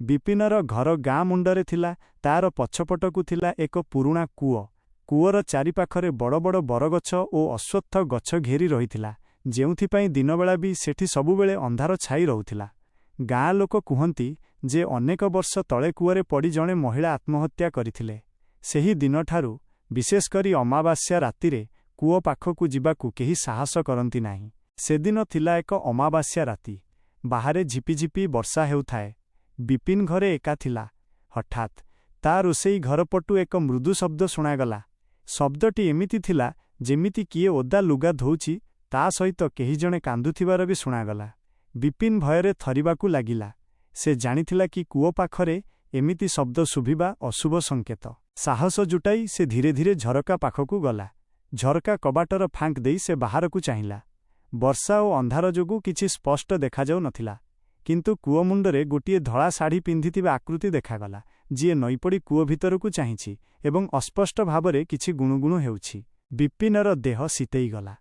ବିପିନର ଘର ଗାଁ ମୁଣ୍ଡରେ ଥିଲା। ତାର ପଛପଟକୁ ଥିଲା ଏକ ପୁରୁଣା କୂଅ। କୂଅର ଚାରିପାଖରେ ବଡ଼ ବଡ଼ ବରଗଛ ଓ ଅଶ୍ୱତ୍ଥ ଗଛ ଘେରି ରହିଥିଲା, ଯେଉଁଥିପାଇଁ ଦିନବେଳା ବି ସେଠି ସବୁବେଳେ ଅନ୍ଧାର ଛାଇ ରହୁଥିଲା। ଗାଁ ଲୋକ କୁହନ୍ତି ଯେ ଅନେକ ବର୍ଷ ତଳେ କୂଅରେ ପଡ଼ି ଜଣେ ମହିଳା ଆତ୍ମହତ୍ୟା କରିଥିଲେ। ସେହି ଦିନଠାରୁ ବିଶେଷକରି ଅମାବାସ୍ୟା ରାତିରେ କୂଅ ପାଖକୁ ଯିବାକୁ କେହି ସାହସ କରନ୍ତି ନାହିଁ। ସେଦିନ ଥିଲା ଏକ ଅମାବାସ୍ୟା ରାତି। ବାହାରେ ଝିପିଝିପି ବର୍ଷା ହେଉଥାଏ। ବିପିନ ଘରେ ଏକା ଥିଲା। ହଠାତ୍ ତା ରୋଷେଇ ଘରପଟୁ ଏକ ମୃଦୁ ଶବ୍ଦ ଶୁଣାଗଲା। ଶବ୍ଦଟି ଏମିତି ଥିଲା ଯେମିତି କିଏ ଓଦା ଲୁଗା ଧୋଉଛି, ତା ସହିତ କେହି ଜଣେ କାନ୍ଦୁଥିବାର ବି ଶୁଣାଗଲା। ବିପିନ ଭୟରେ ଥରିବାକୁ ଲାଗିଲା। ସେ ଜାଣିଥିଲା କି କୂଅ ପାଖରେ ଏମିତି ଶବ୍ଦ ଶୁଭିବା ଅଶୁଭ ସଂକେତ। ସାହସ ଜୁଟାଇ ସେ ଧୀରେ ଧୀରେ ଝରକା ପାଖକୁ ଗଲା। ଝରକା କବାଟର ଫାଙ୍କ ଦେଇ ସେ ବାହାରକୁ ଚାହିଁଲା। ବର୍ଷା ଓ ଅନ୍ଧାର ଯୋଗୁଁ କିଛି ସ୍ପଷ୍ଟ ଦେଖାଯାଉ ନଥିଲା, କିନ୍ତୁ କୂଅ ମୁଣ୍ଡରେ ଗୋଟିଏ ଧଳା ଶାଢ଼ୀ ପିନ୍ଧିଥିବା ଆକୃତି ଦେଖାଗଲା, ଯିଏ ନଇପଡ଼ି କୂଅ ଭିତରକୁ ଚାହିଁଛି ଏବଂ ଅସ୍ପଷ୍ଟ ଭାବରେ କିଛି ଗୁଣୁଗୁଣୁ ହେଉଛି। ବିପିନର ଦେହ ଶୀତେଇଗଲା।